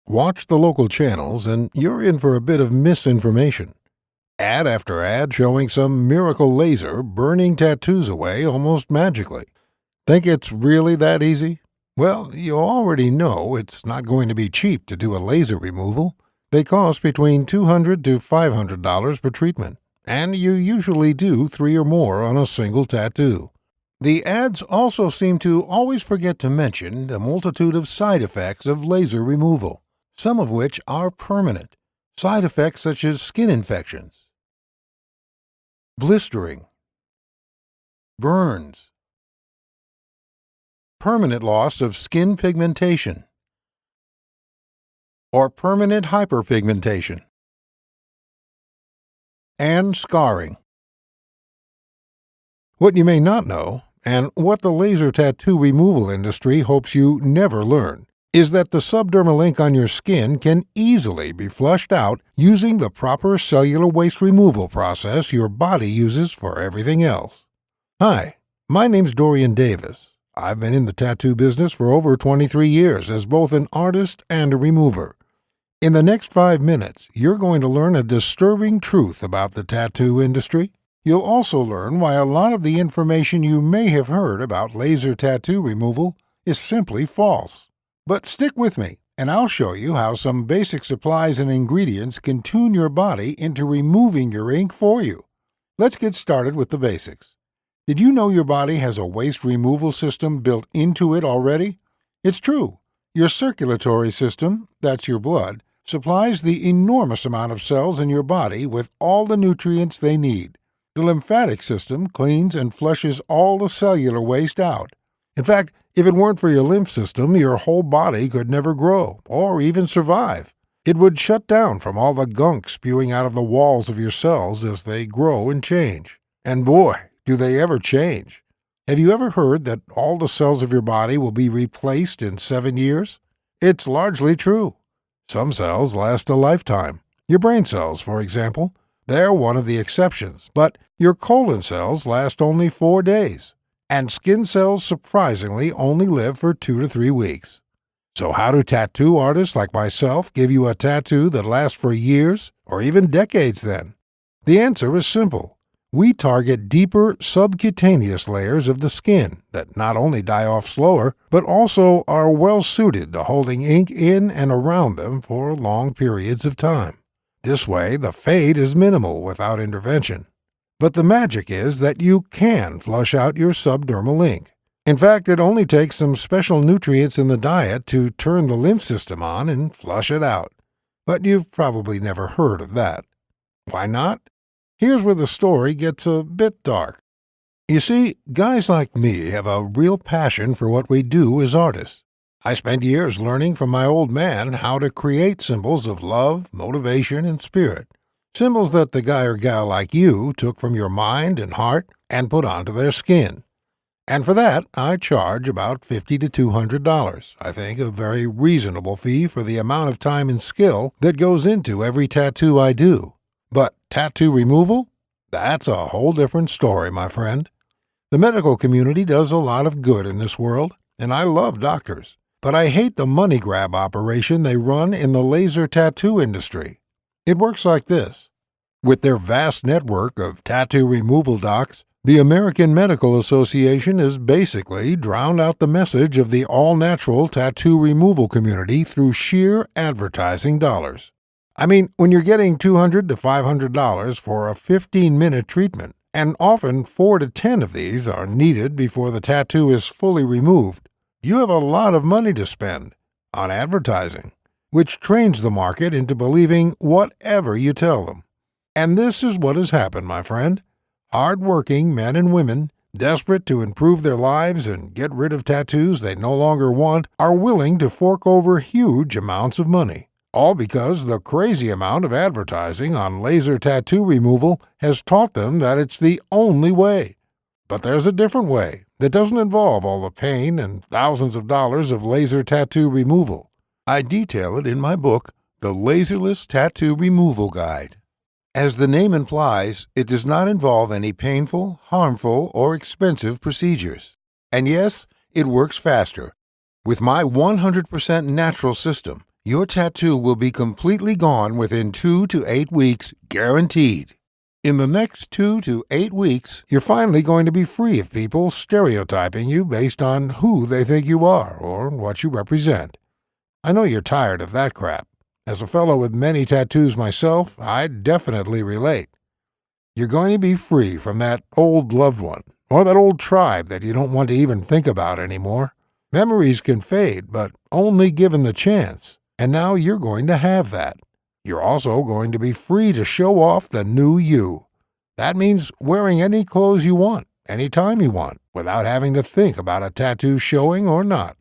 Watch the local channels and you're in for a bit of misinformation. Ad after ad showing some miracle laser burning tattoos away almost magically. Think it's really that easy? Well, you already know it's not going to be cheap to do a laser removal. They cost between $200 to $500 per treatment, and you usually do 3 or more on a single tattoo. The ads also seem to always forget to mention the multitude of side effects of laser removal, some of which are permanent. Side effects such as skin infections, blistering, burns, permanent loss of skin pigmentation, or permanent hyperpigmentation, and scarring. What you may not know, and what the laser tattoo removal industry hopes you never learn, is that the subdermal ink on your skin can easily be flushed out using the proper cellular waste removal process your body uses for everything else. Hi, my name's Dorian Davis. I've been in the tattoo business for over 23 years as both an artist and a remover. In the next 5 minutes, you're going to learn a disturbing truth about the tattoo industry. You'll also learn why a lot of the information you may have heard about laser tattoo removal is simply false. But stick with me, and I'll show you how some basic supplies and ingredients can tune your body into removing your ink for you. Let's get started with the basics. Did you know your body has a waste removal system built into it already? It's true. Your circulatory system, that's your blood, supplies the enormous amount of cells in your body with all the nutrients they need. The lymphatic system cleans and flushes all the cellular waste out. In fact, if it weren't for your lymph system, your whole body could never grow or even survive. It would shut down from all the gunk spewing out of the walls of your cells as they grow and change. And boy, do they ever change. Have you ever heard that all the cells of your body will be replaced in 7 years? It's largely true. Some cells last a lifetime. Your brain cells, for example. They're one of the exceptions, but your colon cells last only 4 days, and skin cells surprisingly only live for 2 to 3 weeks. So how do tattoo artists like myself give you a tattoo that lasts for years or even decades then? The answer is simple. We target deeper subcutaneous layers of the skin that not only die off slower, but also are well suited to holding ink in and around them for long periods of time. This way, the fade is minimal without intervention. But the magic is that you can flush out your subdermal ink. In fact, it only takes some special nutrients in the diet to turn the lymph system on and flush it out. But you've probably never heard of that. Why not? Here's where the story gets a bit dark. You see, guys like me have a real passion for what we do as artists. I spent years learning from my old man how to create symbols of love, motivation, and spirit. Symbols that the guy or gal like you took from your mind and heart and put onto their skin. And for that, I charge about $50 to $200. I think a very reasonable fee for the amount of time and skill that goes into every tattoo I do. But tattoo removal? That's a whole different story, my friend. The medical community does a lot of good in this world, and I love doctors. But I hate the money grab operation they run in the laser tattoo industry. It works like this. With their vast network of tattoo removal docs, the American Medical Association has basically drowned out the message of the all-natural tattoo removal community through sheer advertising dollars. I mean, when you're getting $200 to $500 for a 15-minute treatment, and often 4 to 10 of these are needed before the tattoo is fully removed, you have a lot of money to spend on advertising, which trains the market into believing whatever you tell them. And this is what has happened, my friend. Hard-working men and women, desperate to improve their lives and get rid of tattoos they no longer want, are willing to fork over huge amounts of money, all because the crazy amount of advertising on laser tattoo removal has taught them that it's the only way. But there's a different way that doesn't involve all the pain and thousands of dollars of laser tattoo removal. I detail it in my book, The Laserless Tattoo Removal Guide. As the name implies, it does not involve any painful, harmful, or expensive procedures. And yes, it works faster. With my 100% natural system, Your tattoo will be completely gone within 2 to 8 weeks, guaranteed. In the next 2 to 8 weeks, you're finally going to be free of people stereotyping you based on who they think you are or what you represent. I know you're tired of that crap. As a fellow with many tattoos myself, I definitely relate. You're going to be free from that old loved one, or that old tribe that you don't want to even think about anymore. Memories can fade, but only given the chance. And now you're going to have that. You're also going to be free to show off the new you. That means wearing any clothes you want, anytime you want, without having to think about a tattoo showing or not.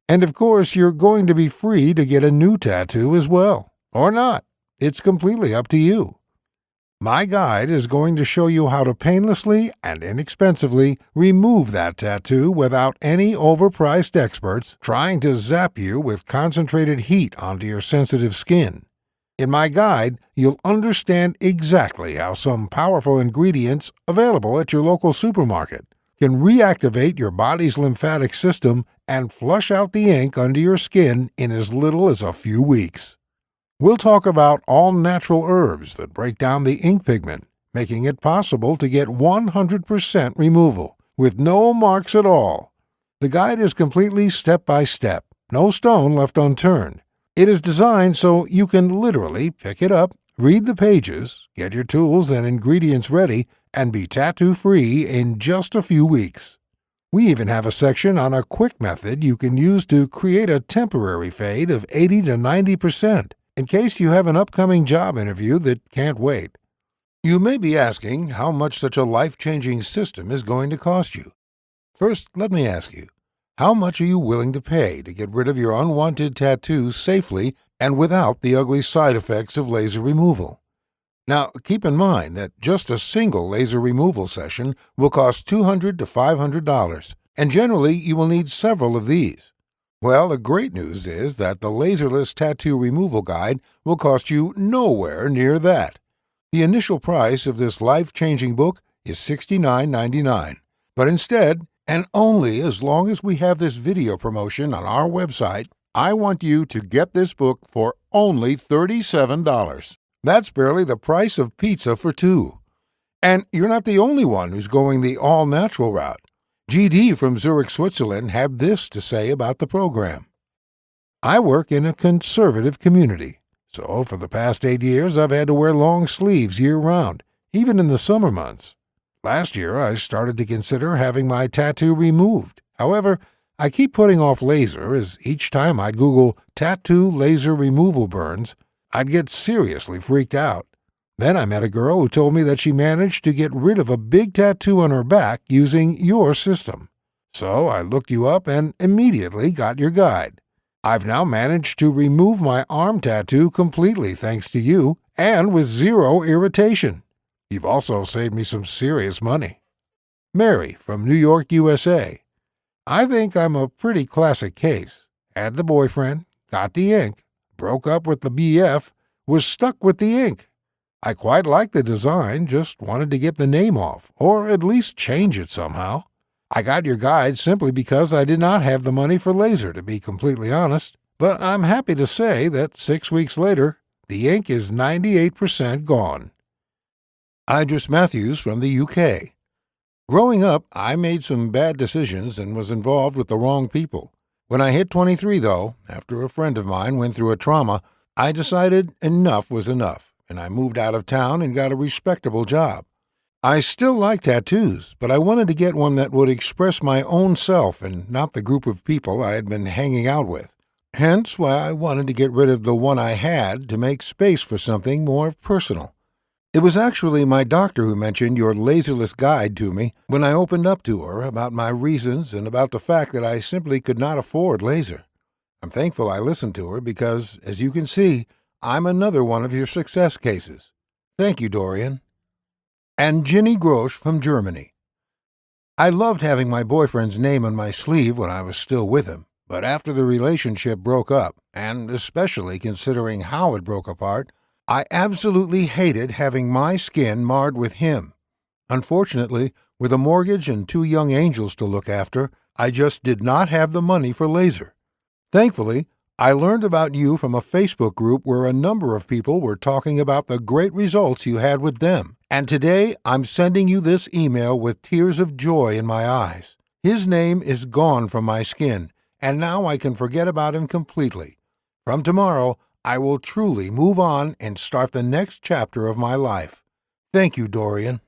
And of course, you're going to be free to get a new tattoo as well, or not. It's completely up to you. My guide is going to show you how to painlessly and inexpensively remove that tattoo without any overpriced experts trying to zap you with concentrated heat onto your sensitive skin. In my guide, you'll understand exactly how some powerful ingredients available at your local supermarket can reactivate your body's lymphatic system and flush out the ink under your skin in as little as a few weeks. We'll talk about all natural herbs that break down the ink pigment, making it possible to get 100% removal, with no marks at all. The guide is completely step-by-step, no stone left unturned. It is designed so you can literally pick it up, read the pages, get your tools and ingredients ready, and be tattoo-free in just a few weeks. We even have a section on a quick method you can use to create a temporary fade of 80 to 90%. In case you have an upcoming job interview that can't wait. You may be asking how much such a life-changing system is going to cost you. First, let me ask you, how much are you willing to pay to get rid of your unwanted tattoos safely and without the ugly side effects of laser removal? Now, keep in mind that just a single laser removal session will cost $200 to $500, and generally you will need several of these. Well, the great news is that the laserless tattoo removal guide will cost you nowhere near that. The initial price of this life-changing book is $69.99, but instead, and only as long as we have this video promotion on our website, I want you to get this book for only $37. That's barely the price of pizza for two. And you're not the only one who's going the all-natural route. GD from Zurich, Switzerland had this to say about the program. I work in a conservative community, so for the past 8 years I've had to wear long sleeves year-round, even in the summer months. Last year I started to consider having my tattoo removed. However, I keep putting off laser as each time I'd Google tattoo laser removal burns, I'd get seriously freaked out. Then I met a girl who told me that she managed to get rid of a big tattoo on her back using your system. So I looked you up and immediately got your guide. I've now managed to remove my arm tattoo completely thanks to you and with zero irritation. You've also saved me some serious money. Mary from New York, USA. I think I'm a pretty classic case. Had the boyfriend, got the ink, broke up with the BF, was stuck with the ink. I quite liked the design, just wanted to get the name off, or at least change it somehow. I got your guide simply because I did not have the money for laser, to be completely honest. But I'm happy to say that 6 weeks later, the ink is 98% gone. Idris Matthews from the UK. Growing up, I made some bad decisions and was involved with the wrong people. When I hit 23, though, after a friend of mine went through a trauma, I decided enough was enough, and I moved out of town and got a respectable job. I still like tattoos, but I wanted to get one that would express my own self and not the group of people I had been hanging out with. Hence why I wanted to get rid of the one I had to make space for something more personal. It was actually my doctor who mentioned your laserless guide to me when I opened up to her about my reasons and about the fact that I simply could not afford laser. I'm thankful I listened to her because, as you can see, I'm another one of your success cases. Thank you, Dorian. And Ginny Grosch from Germany. I loved having my boyfriend's name on my sleeve when I was still with him, but after the relationship broke up, and especially considering how it broke apart, I absolutely hated having my skin marred with him. Unfortunately, with a mortgage and 2 young angels to look after, I just did not have the money for laser. Thankfully, I learned about you from a Facebook group where a number of people were talking about the great results you had with them. And today I'm sending you this email with tears of joy in my eyes. His name is gone from my skin, and now I can forget about him completely. From tomorrow, I will truly move on and start the next chapter of my life. Thank you, Dorian.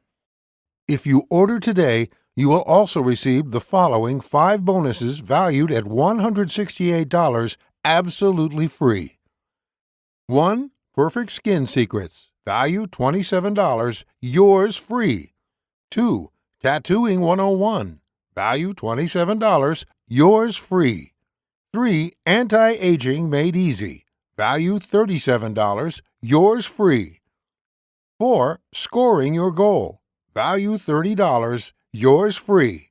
If you order today, you will also receive the following 5 bonuses valued at $168 absolutely free. 1. Perfect Skin Secrets, value $27, yours free. 2. Tattooing 101, value $27, yours free. 3. Anti-Aging Made Easy, value $37, yours free. 4. Scoring Your Goal, value $30, yours free.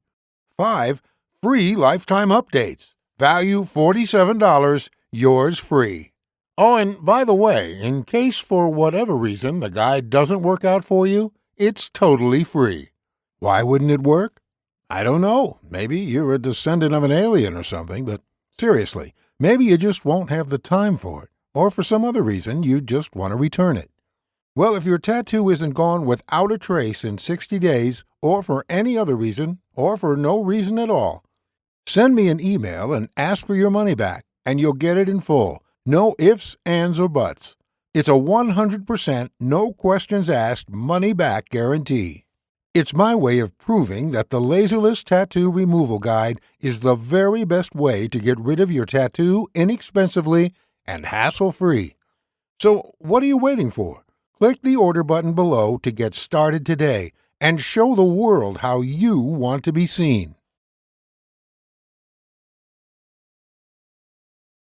5. Free Lifetime Updates, value $47, yours free. Oh, and by the way, in case for whatever reason the guide doesn't work out for you, it's totally free. Why wouldn't it work? I don't know. Maybe you're a descendant of an alien or something, but seriously, maybe you just won't have the time for it, or for some other reason you just want to return it. Well, if your tattoo isn't gone without a trace in 60 days, or for any other reason, or for no reason at all, send me an email and ask for your money back, and you'll get it in full. No ifs, ands, or buts. It's a 100% no questions asked money back guarantee. It's my way of proving that the Laserless Tattoo Removal Guide is the very best way to get rid of your tattoo inexpensively and hassle-free. So what are you waiting for? Click the order button below to get started today and show the world how you want to be seen.